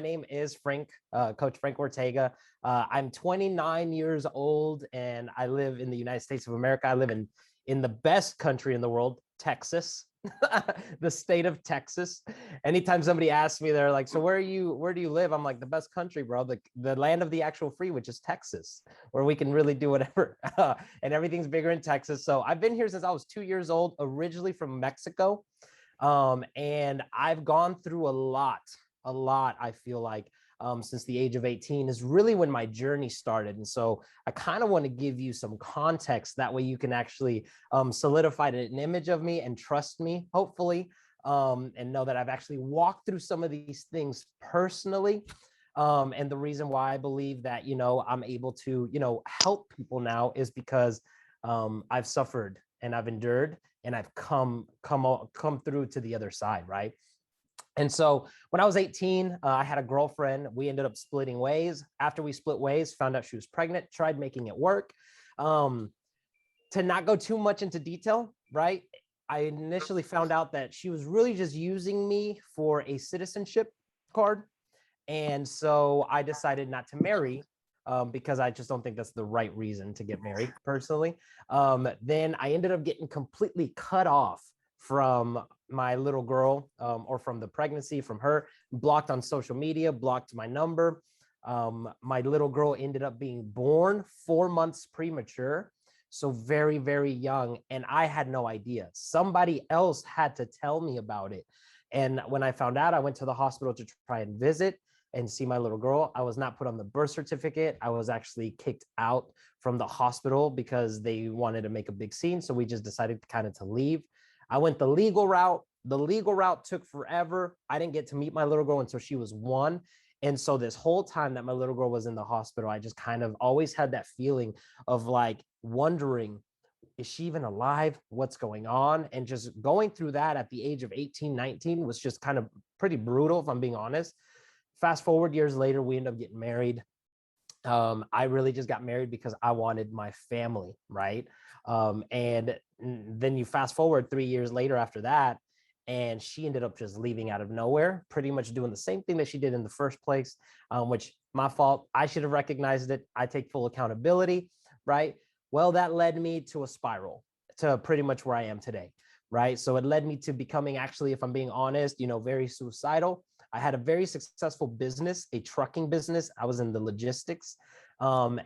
name is Coach Frank Ortega. I'm 29 years old and I live in the United States of America. I live in the best country in the world, Texas, the state of Texas. Anytime somebody asks me, they're like, so where do you live? I'm like, the best country, bro. The land of the actual free, which is Texas, where we can really do whatever. And everything's bigger in Texas. So I've been here since I was 2 years old, originally from Mexico. And I've gone through a lot, I feel like, since the age of 18 is really when my journey started. And so I kind of want to give you some context. That way you can actually solidify an image of me and trust me, hopefully, and know that I've actually walked through some of these things personally. And the reason why I believe that, I'm able to, help people now is because I've suffered and I've endured and I've come through to the other side, right? And so when I was 18, I had a girlfriend. We ended up splitting ways. After we split ways, found out she was pregnant, tried making it work. To not go too much into detail, right? I initially found out that she was really just using me for a citizenship card. And so I decided not to marry because I just don't think that's the right reason to get married personally. Then I ended up getting completely cut off from my little girl or from the pregnancy, from her, blocked on social media, blocked my number. My little girl ended up being born 4 months premature. So very, very young. And I had no idea. Somebody else had to tell me about it. And when I found out, I went to the hospital to try and visit and see my little girl. I was not put on the birth certificate. I was actually kicked out from the hospital because they wanted to make a big scene. So we just decided to leave. I went the legal route. The legal route took forever. I didn't get to meet my little girl until she was 1. And so this whole time that my little girl was in the hospital, I just kind of always had that feeling of like wondering, is she even alive? What's going on? And just going through that at the age of 18, 19 was just kind of pretty brutal, if I'm being honest. Fast forward years later, we end up getting married. I really just got married because I wanted my family, right? And then you fast forward 3 years later after that, and she ended up just leaving out of nowhere, pretty much doing the same thing that she did in the first place, which my fault. I should have recognized it. I take full accountability, right? Well, that led me to a spiral to pretty much where I am today, right? So it led me to becoming, actually, if I'm being honest, very suicidal. I had a very successful business, a trucking business. I was in the logistics. And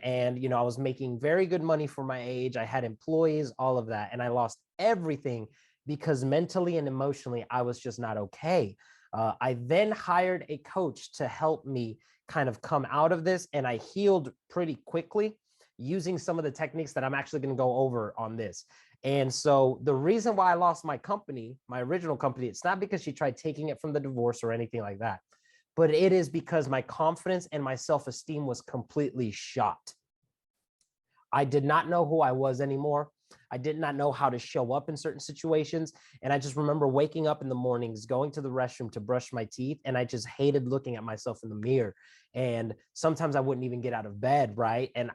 I was making very good money for my age. I had employees, all of that. And I lost everything because mentally and emotionally, I was just not okay. I then hired a coach to help me kind of come out of this. And I healed pretty quickly using some of the techniques that I'm actually going to go over on this. And so the reason why I lost my company, my original company, it's not because she tried taking it from the divorce or anything like that, but it is because my confidence and my self-esteem was completely shot. I did not know who I was anymore. I did not know how to show up in certain situations. And I just remember waking up in the mornings, going to the restroom to brush my teeth. And I just hated looking at myself in the mirror. And sometimes I wouldn't even get out of bed, right? And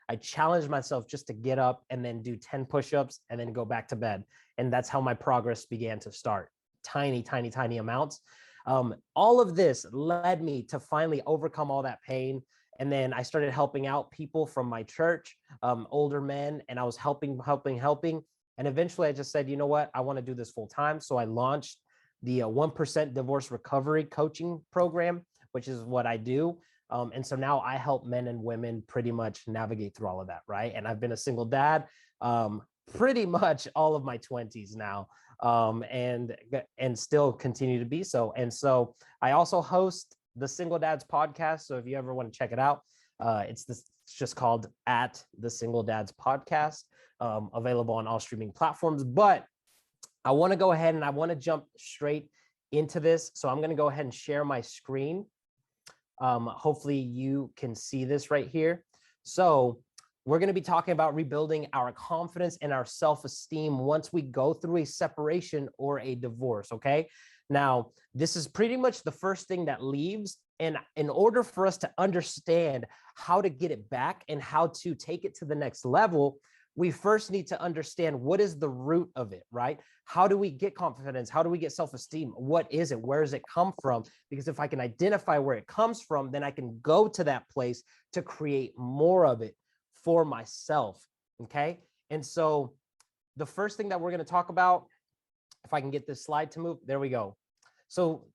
I challenged myself just to get up and then do 10 push-ups and then go back to bed. And that's how my progress began to start. Tiny, tiny, tiny amounts. All of this led me to finally overcome all that pain. And then I started helping out people from my church, older men, and I was helping. And eventually I just said, you know what? I want to do this full time. So I launched the 1% divorce recovery coaching program, which is what I do. And so now I help men and women pretty much navigate through all of that, right? And I've been a single dad pretty much all of my 20s now, and still continue to be so. And so I also host the Single Dads podcast. So if you ever want to check it out, it's just called at the Single Dads podcast, available on all streaming platforms. But I want to go ahead and I want to jump straight into this. So I'm going to go ahead and share my screen. Hopefully you can see this right here. So we're going to be talking about rebuilding our confidence and our self-esteem once we go through a separation or a divorce. Okay. Now, this is pretty much the first thing that leaves. And in order for us to understand how to get it back and how to take it to the next level, we first need to understand what is the root of it, right? How do we get confidence? How do we get self-esteem? What is it? Where does it come from? Because if I can identify where it comes from, then I can go to that place to create more of it for myself. Okay. And so the first thing that we're going to talk about, if I can get this slide to move, there we go. So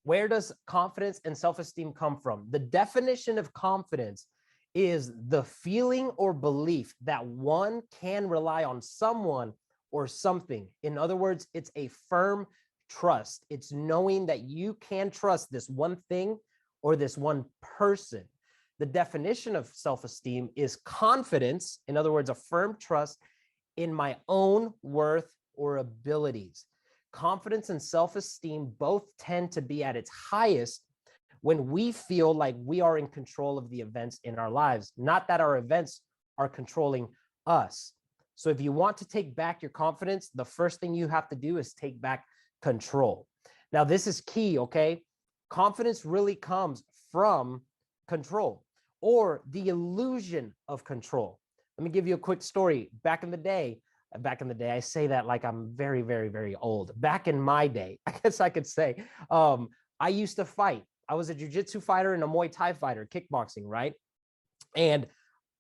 where does confidence and self-esteem come from? The definition of confidence is the feeling or belief that one can rely on someone or something. In other words, it's a firm trust. It's knowing that you can trust this one thing or this one person. The definition of self-esteem is confidence, in other words, a firm trust in my own worth or abilities. Confidence and self-esteem both tend to be at its highest when we feel like we are in control of the events in our lives, not that our events are controlling us. So if you want to take back your confidence, the first thing you have to do is take back control. Now, this is key, okay? Confidence really comes from control or the illusion of control. Let me give you a quick story. Back in the day, I say that like I'm very, very, very old. Back in my day, I guess I could say, I used to fight. I was a jiu-jitsu fighter and a Muay Thai fighter, kickboxing, right? And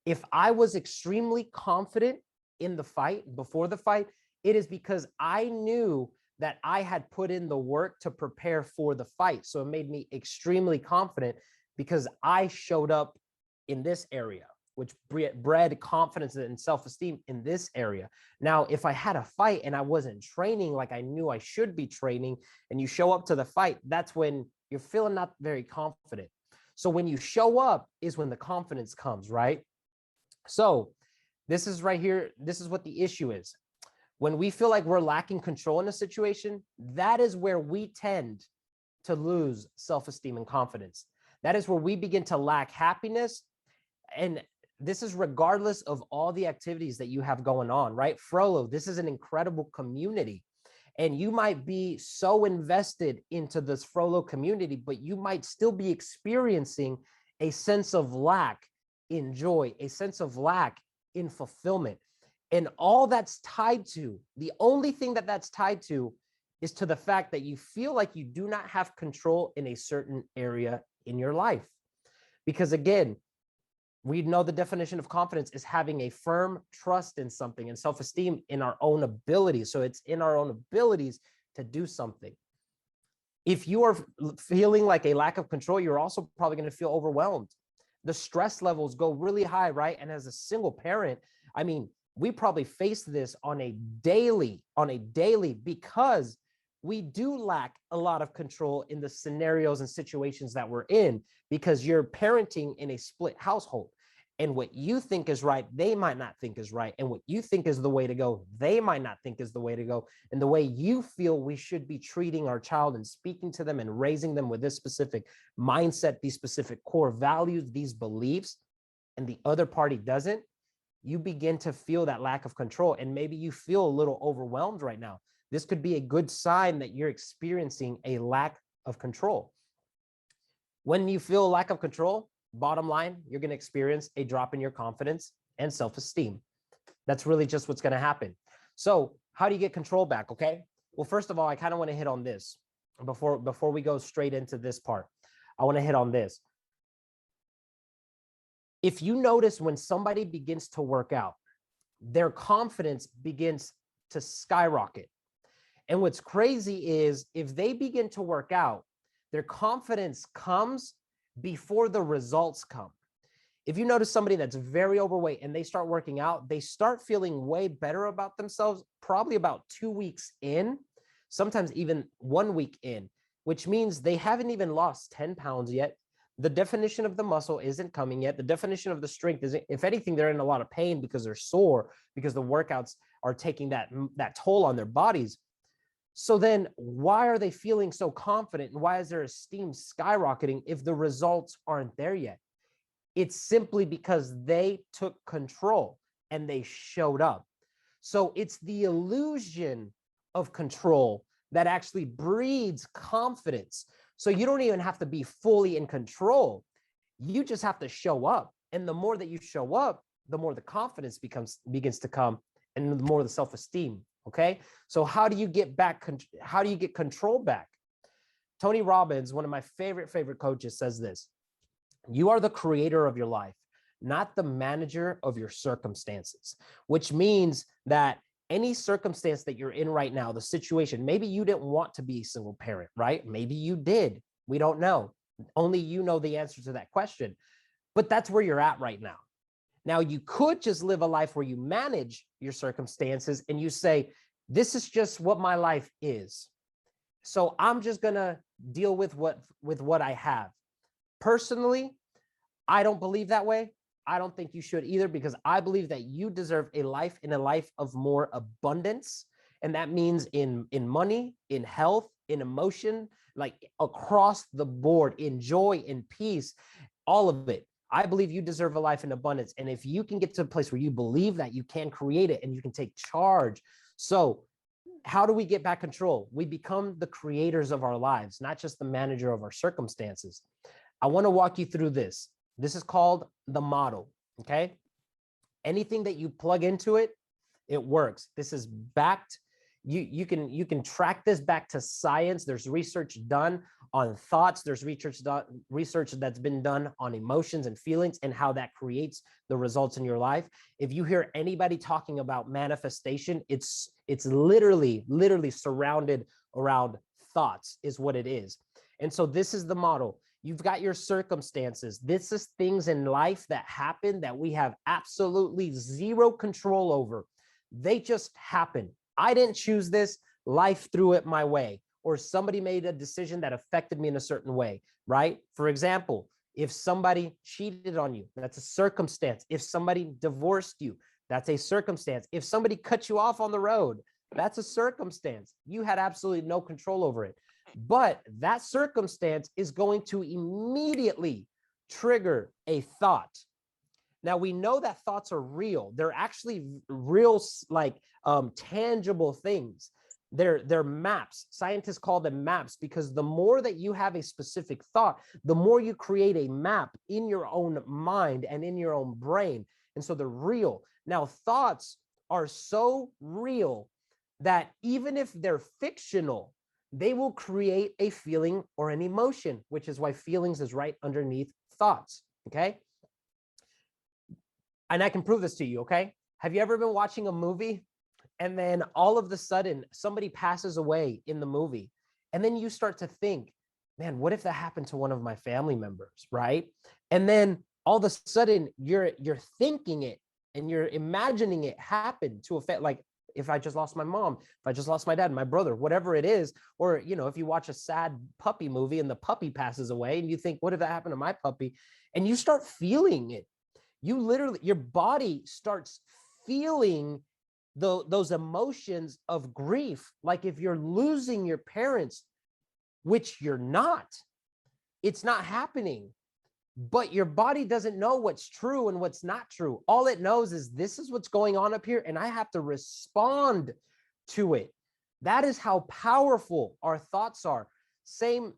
if I was extremely confident in the fight, before the fight, it is because I knew that I had put in the work to prepare for the fight. So it made me extremely confident because I showed up in this area, which bred confidence and self-esteem in this area. Now, if I had a fight and I wasn't training like I knew I should be training, and you show up to the fight, that's when you're feeling not very confident. So when you show up is when the confidence comes, right? So this is right here. This is what the issue is. When we feel like we're lacking control in a situation, that is where we tend to lose self-esteem and confidence. That is where we begin to lack happiness. And this is regardless of all the activities that you have going on, right? Frollo, this is an incredible community. And you might be so invested into this Frollo community, but you might still be experiencing a sense of lack in joy, a sense of lack in fulfillment. And all that's tied to, the only thing that that's tied to is to the fact that you feel like you do not have control in a certain area in your life. Because again, we know the definition of confidence is having a firm trust in something and self-esteem in our own abilities. So it's in our own abilities to do something. If you are feeling like a lack of control, you're also probably going to feel overwhelmed. The stress levels go really high, right? And as a single parent, I mean, we probably face this on a daily because we do lack a lot of control in the scenarios and situations that we're in, because you're parenting in a split household. And what you think is right, they might not think is right. And what you think is the way to go, they might not think is the way to go. And the way you feel we should be treating our child and speaking to them and raising them with this specific mindset, these specific core values, these beliefs, and the other party doesn't, you begin to feel that lack of control. And maybe you feel a little overwhelmed right now. This could be a good sign that you're experiencing a lack of control. When you feel a lack of control, bottom line, you're going to experience a drop in your confidence and self-esteem. That's really just what's going to happen. So how do you get control back? Okay. Well, first of all, I kind of want to hit on this before we go straight into this part. I want to hit on this. If you notice when somebody begins to work out, their confidence begins to skyrocket. And what's crazy is if they begin to work out, their confidence comes before the results come. If you notice somebody that's very overweight and they start working out, they start feeling way better about themselves, probably about 2 weeks in, sometimes even 1 week in, which means they haven't even lost 10 pounds yet. The definition of the muscle isn't coming yet. The definition of the strength isn't, if anything, they're in a lot of pain because they're sore, because the workouts are taking that toll on their bodies. So then why are they feeling so confident? And why is their esteem skyrocketing if the results aren't there yet? It's simply because they took control and they showed up. So it's the illusion of control that actually breeds confidence. So you don't even have to be fully in control. You just have to show up. And the more that you show up, the more the confidence begins to come, and the more the self-esteem. Okay. So how do you get control back? Tony Robbins, one of my favorite coaches, says this: you are the creator of your life, not the manager of your circumstances, which means that any circumstance that you're in right now, the situation, maybe you didn't want to be a single parent, right? Maybe you did. We don't know. Only you know the answer to that question. But that's where you're at right now. Now, you could just live a life where you manage your circumstances and you say, this is just what my life is. So I'm just going to deal with what I have. Personally, I don't believe that way. I don't think you should either, because I believe that you deserve a life of more abundance. And that means in money, in health, in emotion, like across the board, in joy, in peace, all of it. I believe you deserve a life in abundance. And if you can get to a place where you believe that, you can create it and you can take charge. So how do we get back control? We become the creators of our lives, not just the manager of our circumstances. I want to walk you through this. This is called the model, okay? Anything that you plug into it, it works. This is backed. You can track this back to science. There's research done on thoughts. There's research that's been done on emotions and feelings and how that creates the results in your life. If you hear anybody talking about manifestation, it's literally surrounded around thoughts is what it is. And so this is the model. You've got your circumstances. This is things in life that happen that we have absolutely zero control over. They just happen. I didn't choose this. Life threw it my way, or somebody made a decision that affected me in a certain way, right? For example, if somebody cheated on you, that's a circumstance. If somebody divorced you, that's a circumstance. If somebody cut you off on the road, that's a circumstance. You had absolutely no control over it. But that circumstance is going to immediately trigger a thought. Now, we know that thoughts are real. They're actually real, like tangible things. They're maps. Scientists call them maps because the more that you have a specific thought, the more you create a map in your own mind and in your own brain. And so they're real. Now, thoughts are so real that even if they're fictional, they will create a feeling or an emotion, which is why feelings is right underneath thoughts, okay? And I can prove this to you, okay? Have you ever been watching a movie and then all of a sudden somebody passes away in the movie, and then you start to think, man, what if that happened to one of my family members, right? And then all of a sudden you're thinking it and you're imagining it happen to affect, like, if I just lost my mom, if I just lost my dad, my brother, whatever it is, or, you know, if you watch a sad puppy movie and the puppy passes away and you think, what if that happened to my puppy? And you start feeling it. You literally, your body starts feeling those emotions of grief. Like if you're losing your parents, which you're not, it's not happening. But your body doesn't know what's true and what's not true. All it knows is this is what's going on up here, and I have to respond to it. That is how powerful our thoughts are. Same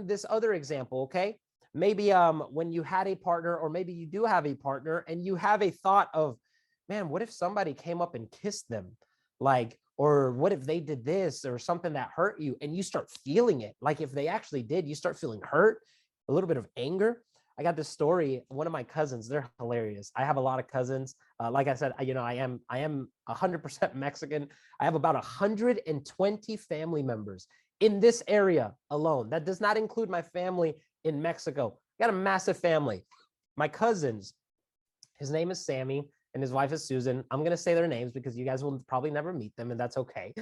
this other example, okay? Maybe when you had a partner, or maybe you do have a partner, and you have a thought of, man, what if somebody came up and kissed them? Like, or what if they did this or something that hurt you? And you start feeling it. Like if they actually did, you start feeling hurt, a little bit of anger. I got this story. One of my cousins, they're hilarious. I have a lot of cousins. Like I said, I am 100% Mexican. I have about 120 family members in this area alone. That does not include my family in Mexico. I got a massive family. My cousins, his name is Sammy and his wife is Susan. I'm going to say their names because you guys will probably never meet them, and that's okay.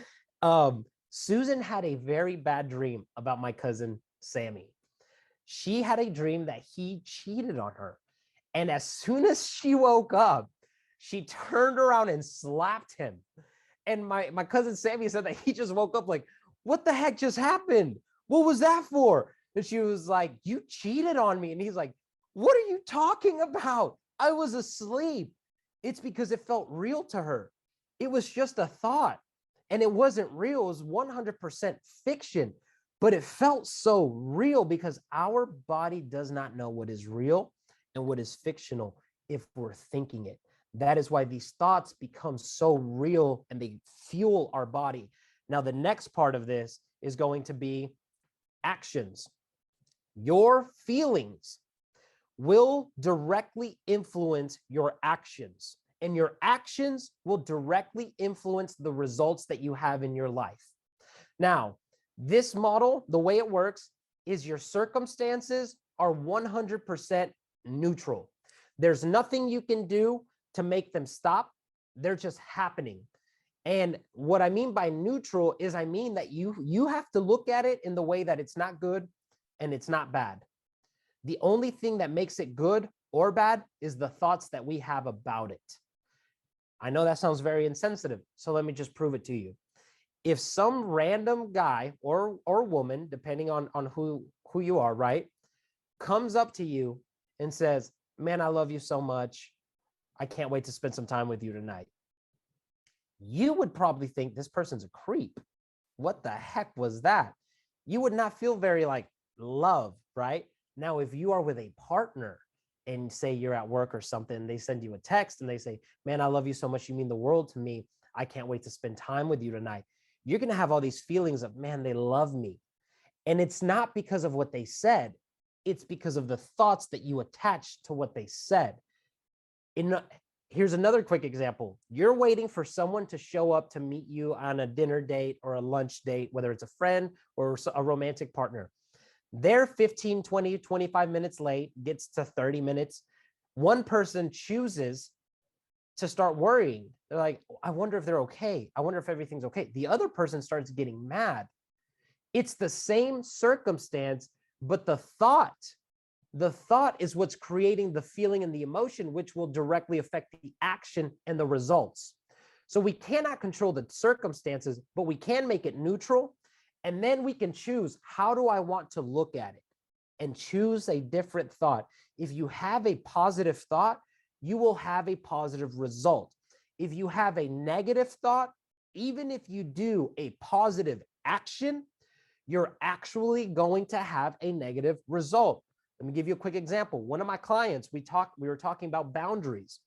Susan had a very bad dream about my cousin, Sammy. She had a dream that he cheated on her. And as soon as she woke up, she turned around and slapped him. And my cousin Sammy said that he just woke up like, what the heck just happened? What was that for? And she was like, you cheated on me. And he's like, what are you talking about? I was asleep. It's because it felt real to her. It was just a thought. And it wasn't real. It was 100% fiction. But it felt so real because our body does not know what is real and what is fictional if we're thinking it. That is why these thoughts become so real and they fuel our body. Now, the next part of this is going to be actions. Your feelings will directly influence your actions, and your actions will directly influence the results that you have in your life. Now, this model, the way it works is your circumstances are 100% neutral. There's nothing you can do to make them stop. They're just happening. And what I mean by neutral is I mean that you have to look at it in the way that it's not good and it's not bad. The only thing that makes it good or bad is the thoughts that we have about it. I know that sounds very insensitive, so let me just prove it to you. If some random guy or woman, depending on who you are, right, comes up to you and says, man, I love you so much. I can't wait to spend some time with you tonight. You would probably think this person's a creep. What the heck was that? You would not feel very like love, right? Now, if you are with a partner and say you're at work or something, they send you a text and they say, man, I love you so much. You mean the world to me. I can't wait to spend time with you tonight. You're going to have all these feelings of, man, they love me. And it's not because of what they said. It's because of the thoughts that you attach to what they said. Here's another quick example. You're waiting for someone to show up to meet you on a dinner date or a lunch date, whether it's a friend or a romantic partner. They're 15, 20, 25 minutes late, gets to 30 minutes. One person chooses to start worrying. They're like, I wonder if they're okay. I wonder if everything's okay. The other person starts getting mad. It's the same circumstance, but the thought is what's creating the feeling and the emotion, which will directly affect the action and the results. So we cannot control the circumstances, but we can make it neutral. And then we can choose, how do I want to look at it? And choose a different thought. If you have a positive thought, you will have a positive result. If you have a negative thought, even if you do a positive action, you're actually going to have a negative result. Let me give you a quick example. One of my clients, we were talking about boundaries.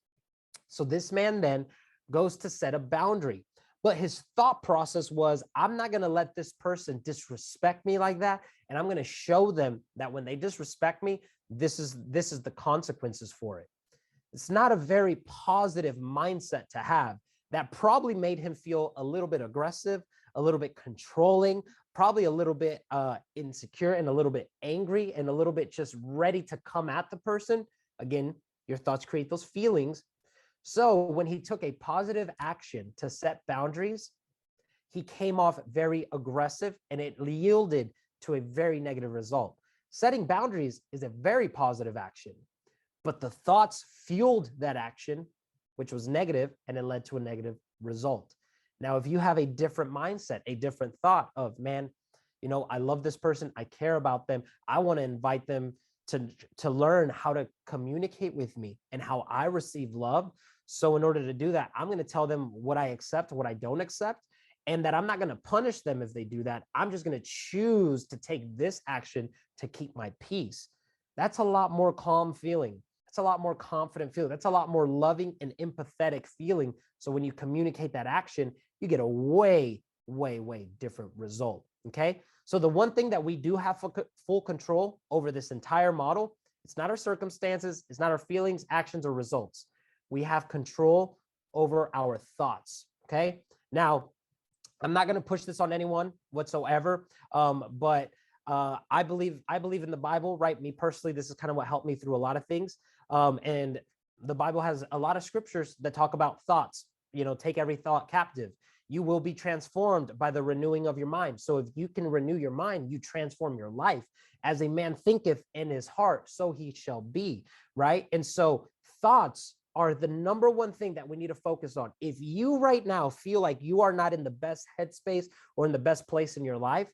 So this man then goes to set a boundary, but his thought process was, I'm not going to let this person disrespect me like that. And I'm going to show them that when they disrespect me, this is the consequences for it. It's not a very positive mindset to have. That probably made him feel a little bit aggressive, a little bit controlling, probably a little bit insecure and a little bit angry and a little bit just ready to come at the person. Again, your thoughts create those feelings. So when he took a positive action to set boundaries, he came off very aggressive and it yielded to a very negative result. Setting boundaries is a very positive action, but the thoughts fueled that action, which was negative, and it led to a negative result. Now, if you have a different mindset, a different thought of, man, I love this person, I care about them, I want to invite them to learn how to communicate with me and how I receive love. So in order to do that, I'm going to tell them what I accept, what I don't accept, and that I'm not going to punish them if they do that. I'm just going to choose to take this action to keep my peace. That's a lot more calm feeling. That's a lot more confident feeling. That's a lot more loving and empathetic feeling. So when you communicate that action, you get a way, way, way different result. Okay. So the one thing that we do have full control over this entire model, it's not our circumstances, it's not our feelings, actions, or results. We have control over our thoughts. Okay. Now, I'm not going to push this on anyone whatsoever, but I believe in the Bible, right? Me personally, this is kind of what helped me through a lot of things. And the Bible has a lot of scriptures that talk about thoughts. Take every thought captive. You will be transformed by the renewing of your mind. So if you can renew your mind, you transform your life. As a man thinketh in his heart, so he shall be, right? And so thoughts are the number one thing that we need to focus on. If you right now feel like you are not in the best headspace or in the best place in your life,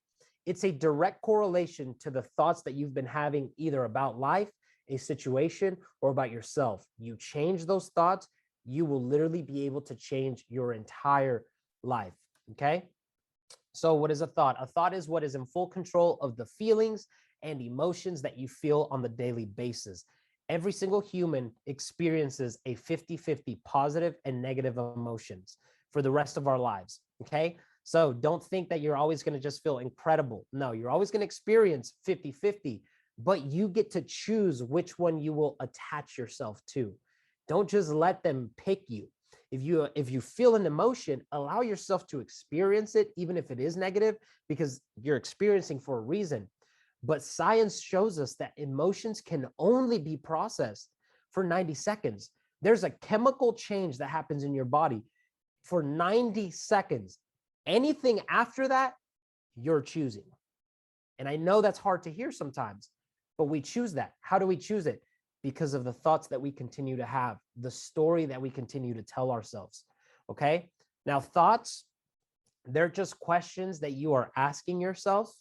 it's a direct correlation to the thoughts that you've been having either about life, a situation, or about yourself. You change those thoughts, you will literally be able to change your entire life. Okay. So what is a thought? A thought is what is in full control of the feelings and emotions that you feel on the daily basis. Every single human experiences a 50-50 positive and negative emotions for the rest of our lives. Okay. So don't think that you're always going to just feel incredible. No, you're always going to experience 50-50, but you get to choose which one you will attach yourself to. Don't just let them pick you. If you feel an emotion, allow yourself to experience it, even if it is negative, because you're experiencing for a reason. But science shows us that emotions can only be processed for 90 seconds. There's a chemical change that happens in your body for 90 seconds. Anything after that, you're choosing. And I know that's hard to hear sometimes, but we choose that. How do we choose it? Because of the thoughts that we continue to have, the story that we continue to tell ourselves. Okay. Now, thoughts, they're just questions that you are asking yourself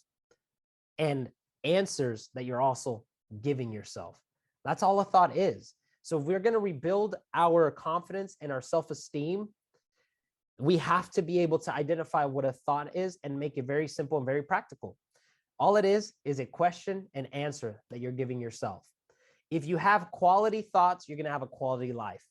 and answers that you're also giving yourself. That's all a thought is. So if we're going to rebuild our confidence and our self-esteem, we have to be able to identify what a thought is and make it very simple and very practical. All it is a question and answer that you're giving yourself. If you have quality thoughts, you're going to have a quality life.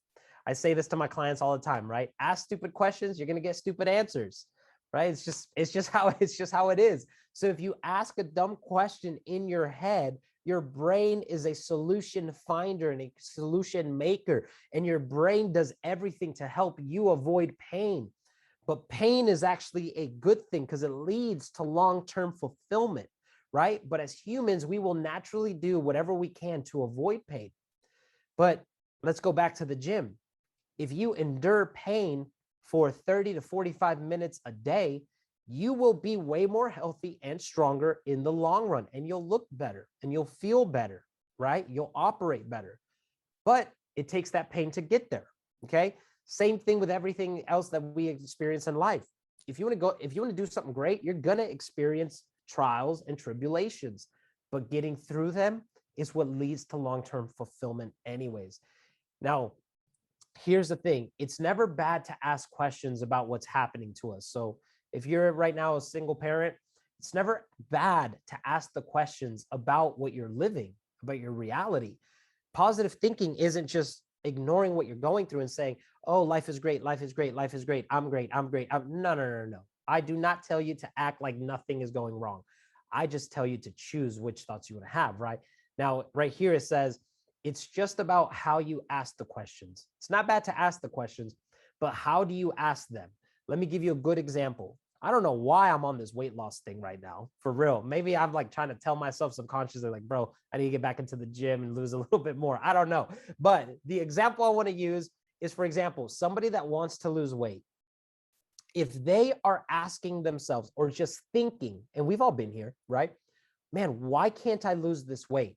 I say this to my clients all the time, right? Ask stupid questions, you're going to get stupid answers, right? It's just how it is. So if you ask a dumb question in your head, your brain is a solution finder and a solution maker, and your brain does everything to help you avoid pain. But pain is actually a good thing because it leads to long-term fulfillment, right? But as humans, we will naturally do whatever we can to avoid pain. But let's go back to the gym. If you endure pain for 30 to 45 minutes a day, you will be way more healthy and stronger in the long run, and you'll look better and you'll feel better, right? You'll operate better. But it takes that pain to get there. Okay. Same thing with everything else that we experience in life. If you want to do something great, you're going to experience trials and tribulations, but getting through them is what leads to long-term fulfillment anyways. Now, here's the thing. It's never bad to ask questions about what's happening to us. So if you're right now a single parent, it's never bad to ask the questions about what you're living, about your reality. Positive thinking isn't just ignoring what you're going through and saying, oh, life is great, life is great, life is great, I'm great, I'm great. No. I do not tell you to act like nothing is going wrong. I just tell you to choose which thoughts you want to have, right? Now, right here, it says, it's just about how you ask the questions. It's not bad to ask the questions, but how do you ask them? Let me give you a good example. I don't know why I'm on this weight loss thing right now, for real. Maybe I'm like trying to tell myself subconsciously, like, bro, I need to get back into the gym and lose a little bit more. I don't know. But the example I want to use is, for example, somebody that wants to lose weight. If they are asking themselves or just thinking, and we've all been here, right? Man, why can't I lose this weight?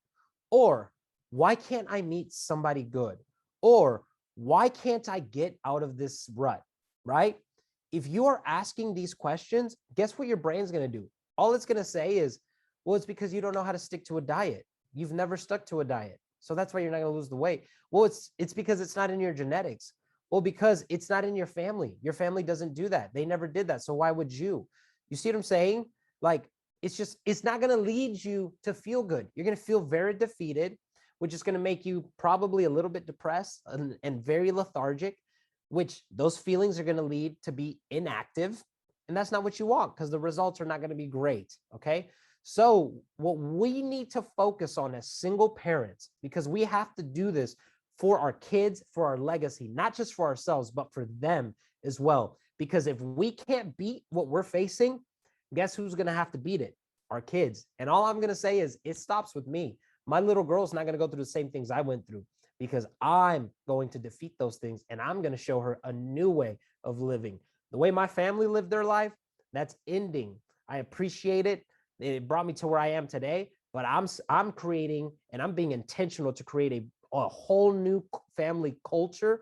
Or why can't I meet somebody good? Or why can't I get out of this rut, right? If you are asking these questions, guess what your brain's going to do? All it's going to say is, well, it's because you don't know how to stick to a diet. You've never stuck to a diet. So that's why you're not going to lose the weight. Well, it's because it's not in your genetics. Well, because it's not in your family. Your family doesn't do that. They never did that. So why would you? You see what I'm saying? Like, it's not going to lead you to feel good. You're going to feel very defeated, which is going to make you probably a little bit depressed and very lethargic, which those feelings are going to lead to be inactive. And that's not what you want, because the results are not going to be great. Okay. So what we need to focus on as single parents, because we have to do this for our kids, for our legacy, not just for ourselves, but for them as well. Because if we can't beat what we're facing, guess who's going to have to beat it? Our kids. And all I'm going to say is it stops with me. My little girl's not going to go through the same things I went through, because I'm going to defeat those things, and I'm going to show her a new way of living. The way my family lived their life, that's ending. I appreciate it. It brought me to where I am today, but I'm creating, and I'm being intentional to create a whole new family culture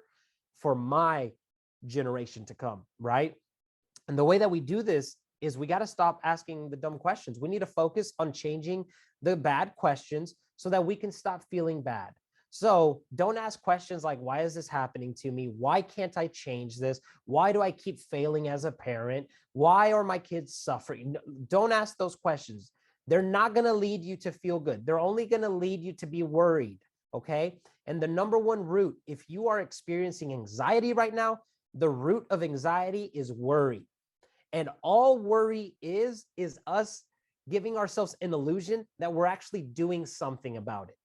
for my generation to come, right? And the way that we do this is we got to stop asking the dumb questions. We need to focus on changing the bad questions so that we can stop feeling bad. So don't ask questions like, why is this happening to me? Why can't I change this? Why do I keep failing as a parent? Why are my kids suffering? Don't ask those questions. They're not going to lead you to feel good. They're only going to lead you to be worried. okay? And the number one root, if you are experiencing anxiety right now, the root of anxiety is worry. And all worry is us giving ourselves an illusion that we're actually doing something about it.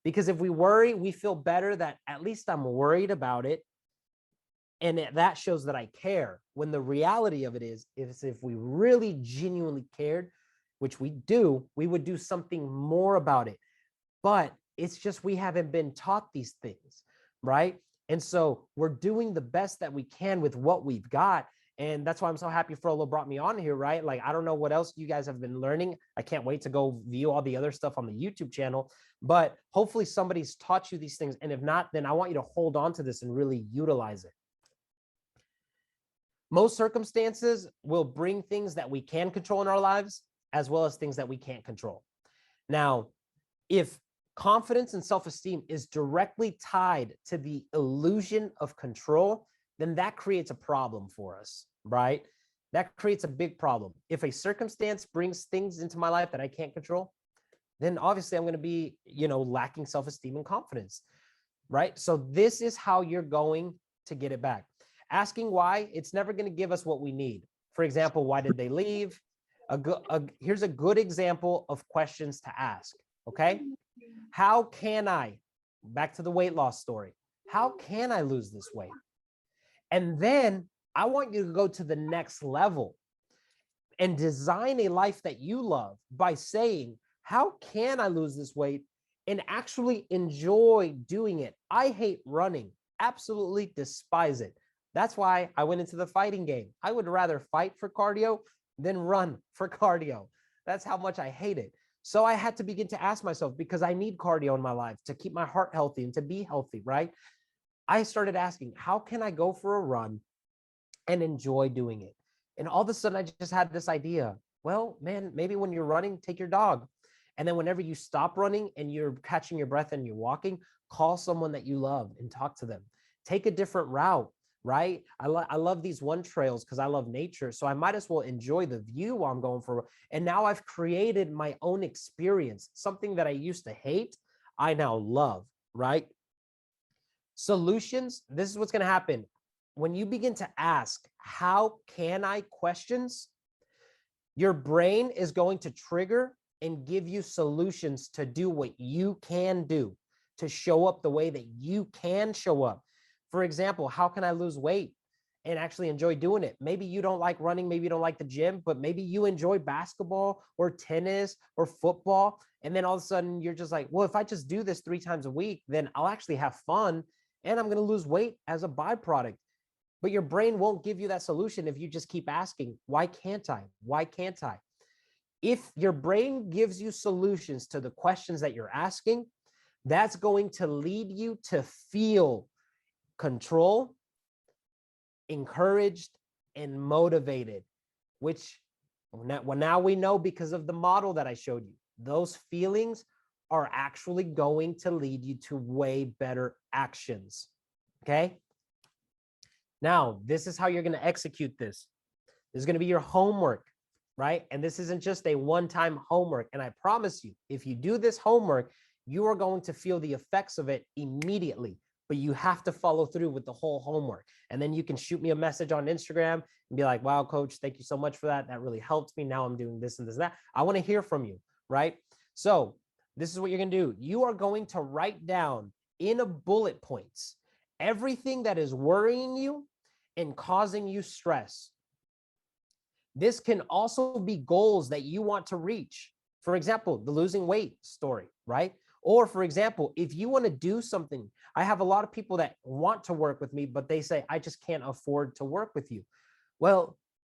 Because if we worry, we feel better that at least I'm worried about it. And that shows that I care. When the reality of it is if we really genuinely cared, which we do, we would do something more about it. But it's just we haven't been taught these things, right? And so we're doing the best that we can with what we've got. And that's why I'm so happy Frollo brought me on here, right? Like, I don't know what else you guys have been learning. I can't wait to go view all the other stuff on the YouTube channel, but hopefully somebody's taught you these things. And if not, then I want you to hold on to this and really utilize it. Most circumstances will bring things that we can control in our lives, as well as things that we can't control. Now, if confidence and self-esteem is directly tied to the illusion of control, then that creates a problem for us, right? That creates a big problem. If a circumstance brings things into my life that I can't control, then obviously I'm going to be, lacking self-esteem and confidence, right? So this is how you're going to get it back. Asking why, it's never going to give us what we need. For example, why did they leave? Here's a good example of questions to ask, okay? How can I, back to the weight loss story, how can I lose this weight? And then I want you to go to the next level and design a life that you love by saying, how can I lose this weight and actually enjoy doing it? I hate running, absolutely despise it. That's why I went into the fighting game. I would rather fight for cardio than run for cardio. That's how much I hate it. So I had to begin to ask myself, because I need cardio in my life to keep my heart healthy and to be healthy, right? I started asking, how can I go for a run and enjoy doing it? And all of a sudden, I just had this idea. Well, man, maybe when you're running, take your dog. And then whenever you stop running and you're catching your breath and you're walking, call someone that you love and talk to them. Take a different route, right? I love these one trails because I love nature. So I might as well enjoy the view while I'm going for, and now I've created my own experience. Something that I used to hate, I now love, right? Solutions, this is what's going to happen. When you begin to ask, how can I questions, your brain is going to trigger and give you solutions to do what you can do, to show up the way that you can show up. For example, how can I lose weight and actually enjoy doing it? Maybe you don't like running, maybe you don't like the gym, but maybe you enjoy basketball or tennis or football. And then all of a sudden you're just like, well, if I just do this 3 times a week, then I'll actually have fun and I'm going to lose weight as a byproduct. But your brain won't give you that solution if you just keep asking, why can't I? Why can't I? If your brain gives you solutions to the questions that you're asking, that's going to lead you to feel control, encouraged, and motivated, which now we know, because of the model that I showed you, those feelings are actually going to lead you to way better actions. Okay. Now, this is how you're going to execute this. This is going to be your homework, right? And this isn't just a one-time homework. And I promise you, if you do this homework, you are going to feel the effects of it immediately. But you have to follow through with the whole homework. And then you can shoot me a message on Instagram and be like, wow, coach, thank you so much for that. That really helped me. Now I'm doing this and this and that. I want to hear from you, right? So this is what you're going to do. You are going to write down in a bullet points everything that is worrying you and causing you stress. This can also be goals that you want to reach. For example, the losing weight story, right? Or for example, if you want to do something, I have a lot of people that want to work with me, but they say, I just can't afford to work with you. Well,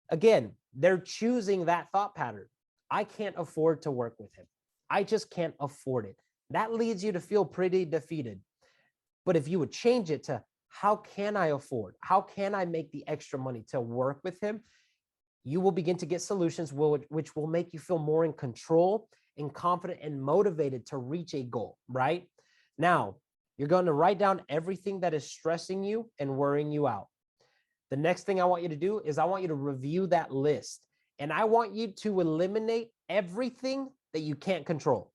again, they're choosing that thought pattern. I can't afford to work with him. I just can't afford it. That leads you to feel pretty defeated. But if you would change it to, how can I afford? How can I make the extra money to work with him? You will begin to get solutions which will make you feel more in control and confident and motivated to reach a goal, right? Now, you're going to write down everything that is stressing you and worrying you out. The next thing I want you to do is I want you to review that list. And I want you to eliminate everything that you can't control.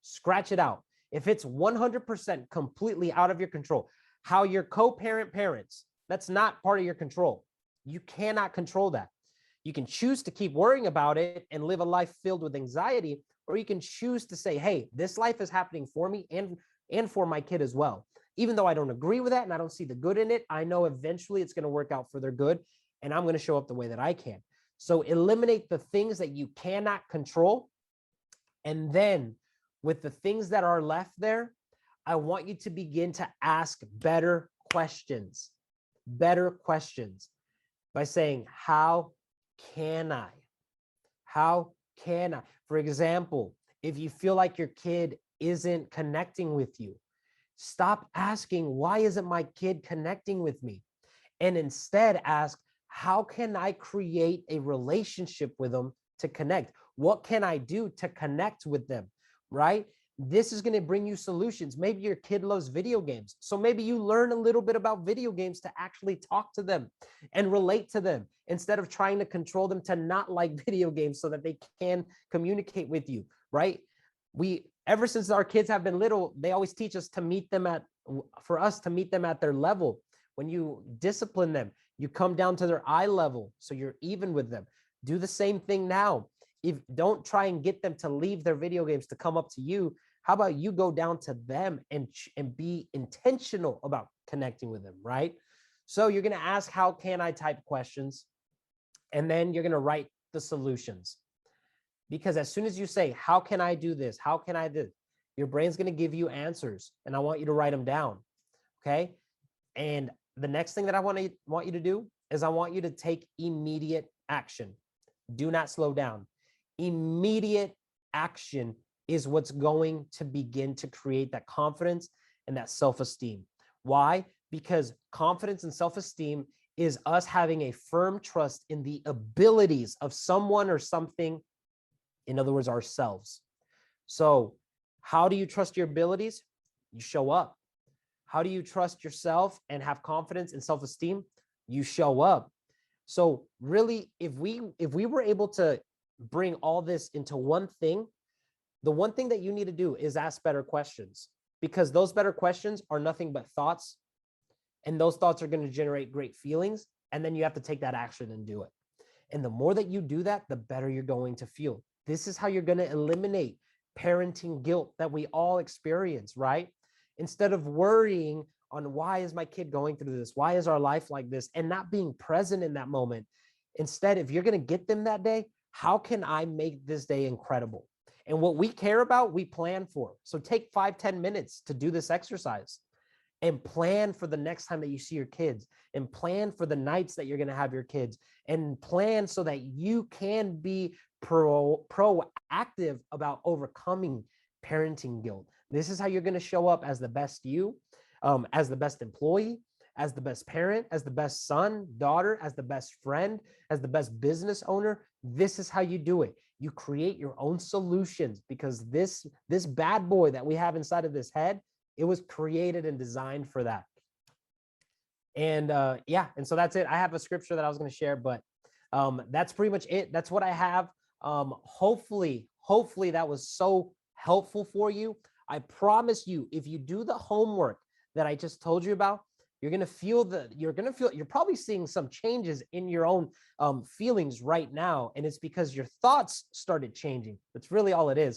Scratch it out. If it's 100% completely out of your control, how your co-parent parents, that's not part of your control. You cannot control that. You can choose to keep worrying about it and live a life filled with anxiety, or you can choose to say, hey, this life is happening for me and for my kid as well. Even though I don't agree with that and I don't see the good in it, I know eventually it's going to work out for their good, and I'm going to show up the way that I can. So eliminate the things that you cannot control. And then with the things that are left there, I want you to begin to ask better questions by saying, how can I? How can I? For example, if you feel like your kid isn't connecting with you, stop asking, why isn't my kid connecting with me? And instead ask, how can I create a relationship with them to connect? What can I do to connect with them, right? This is going to bring you solutions. Maybe your kid loves video games. So maybe you learn a little bit about video games to actually talk to them and relate to them instead of trying to control them to not like video games so that they can communicate with you, right? Ever since our kids have been little, they always teach us to meet them at their level. When you discipline them, you come down to their eye level, so you're even with them. Do the same thing now. Don't try and get them to leave their video games to come up to you. How about you go down to them and be intentional about connecting with them, right? So you're going to ask, how can I type questions? And then you're going to write the solutions. Because as soon as you say, how can I do this? How can I do this? Your brain's going to give you answers, and I want you to write them down. Okay. And the next thing that I want you to do is I want you to take immediate action. Do not slow down. Immediate action is what's going to begin to create that confidence and that self-esteem. Why? Because confidence and self-esteem is us having a firm trust in the abilities of someone or something, in other words, ourselves. So how do you trust your abilities? You show up. How do you trust yourself and have confidence and self-esteem? You show up. So really, if we were able to bring all this into one thing, the one thing that you need to do is ask better questions, because those better questions are nothing but thoughts, and those thoughts are going to generate great feelings, and then you have to take that action and do it. And the more that you do that, the better you're going to feel. This is how you're going to eliminate parenting guilt that we all experience, right? Instead of worrying on, why is my kid going through this? Why is our life like this? And not being present in that moment. Instead, if you're going to get them that day, how can I make this day incredible? And what we care about, we plan for. So take 5-10 minutes to do this exercise and plan for the next time that you see your kids, and plan for the nights that you're going to have your kids, and plan so that you can be proactive about overcoming parenting guilt. This is how you're going to show up as the best you, as the best employee, as the best parent, as the best son, daughter, as the best friend, as the best business owner. This is how you do it. You create your own solutions, because this bad boy that we have inside of this head, it was created and designed for that. And and so that's it. I have a scripture that I was going to share, but that's pretty much it. That's what I have. Hopefully that was so helpful for you. I promise you, if you do the homework that I just told you about, you're probably seeing some changes in your own feelings right now. And it's because your thoughts started changing. That's really all it is.